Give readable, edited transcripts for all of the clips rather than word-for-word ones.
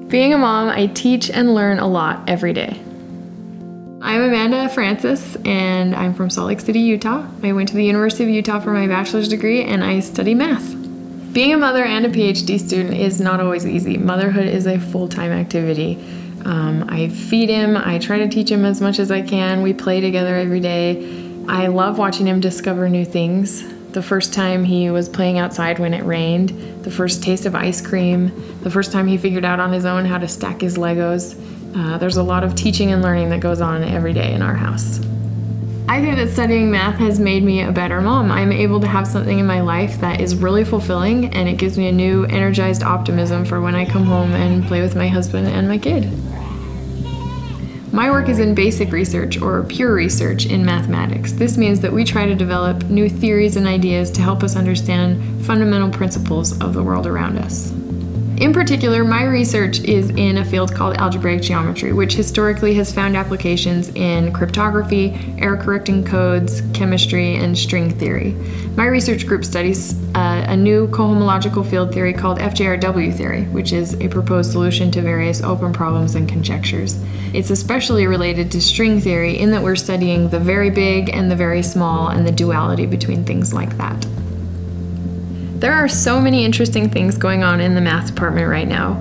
Being a mom, I teach and learn a lot every day. I'm Amanda Francis, and I'm from Salt Lake City, Utah. I went to the University of Utah for my bachelor's degree, and I study math. Being a mother and a PhD student is not always easy. Motherhood is a full-time activity. I feed him, I try to teach him as much as I can. We play together every day. I love watching him discover new things. The first time he was playing outside when it rained, the first taste of ice cream, the first time he figured out on his own how to stack his Legos. There's a lot of teaching and learning that goes on every day in our house. I think that studying math has made me a better mom. I'm able to have something in my life that is really fulfilling, and it gives me a new energized optimism for when I come home and play with my husband and my kid. My work is in basic research, or pure research, in mathematics. This means that we try to develop new theories and ideas to help us understand fundamental principles of the world around us. In particular, my research is in a field called algebraic geometry, which historically has found applications in cryptography, error-correcting codes, chemistry, and string theory. My research group studies a new cohomological field theory called FJRW theory, which is a proposed solution to various open problems and conjectures. It's especially related to string theory in that we're studying the very big and the very small and the duality between things like that. There are so many interesting things going on in the math department right now.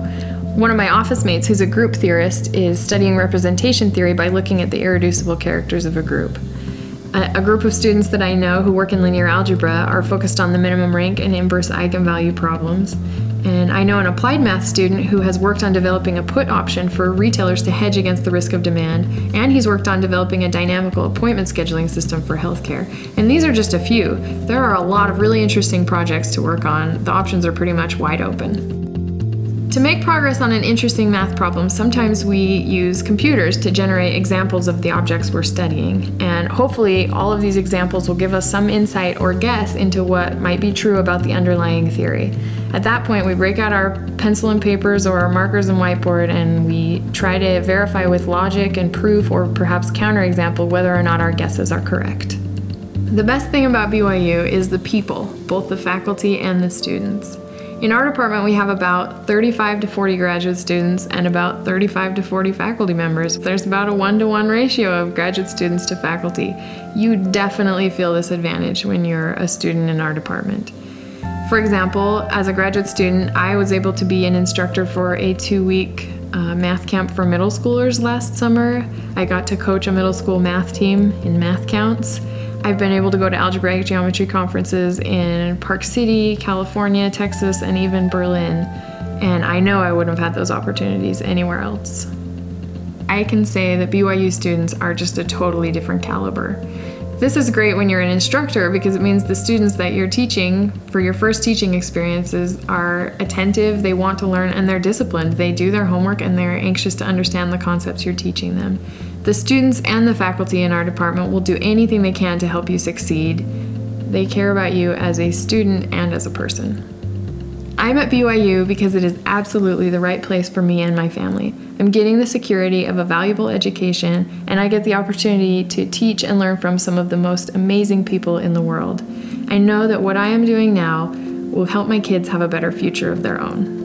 One of my office mates, who's a group theorist, is studying representation theory by looking at the irreducible characters of a group. A group of students that I know who work in linear algebra are focused on the minimum rank and inverse eigenvalue problems. And I know an applied math student who has worked on developing a put option for retailers to hedge against the risk of demand, and he's worked on developing a dynamical appointment scheduling system for healthcare. And these are just a few. There are a lot of really interesting projects to work on. The options are pretty much wide open. To make progress on an interesting math problem, sometimes we use computers to generate examples of the objects we're studying. And hopefully all of these examples will give us some insight or guess into what might be true about the underlying theory. At that point, we break out our pencil and papers or our markers and whiteboard, and we try to verify with logic and proof or perhaps counterexample whether or not our guesses are correct. The best thing about BYU is the people, both the faculty and the students. In our department, we have about 35 to 40 graduate students and about 35 to 40 faculty members. There's about a 1-to-1 ratio of graduate students to faculty. You definitely feel this advantage when you're a student in our department. For example, as a graduate student, I was able to be an instructor for a 2-week math camp for middle schoolers last summer. I got to coach a middle school math team in math counts. I've been able to go to algebraic geometry conferences in Park City, California, Texas, and even Berlin. And I know I wouldn't have had those opportunities anywhere else. I can say that BYU students are just a totally different caliber. This is great when you're an instructor because it means the students that you're teaching for your first teaching experiences are attentive, they want to learn, and they're disciplined. They do their homework and they're anxious to understand the concepts you're teaching them. The students and the faculty in our department will do anything they can to help you succeed. They care about you as a student and as a person. I'm at BYU because it is absolutely the right place for me and my family. I'm getting the security of a valuable education, and I get the opportunity to teach and learn from some of the most amazing people in the world. I know that what I am doing now will help my kids have a better future of their own.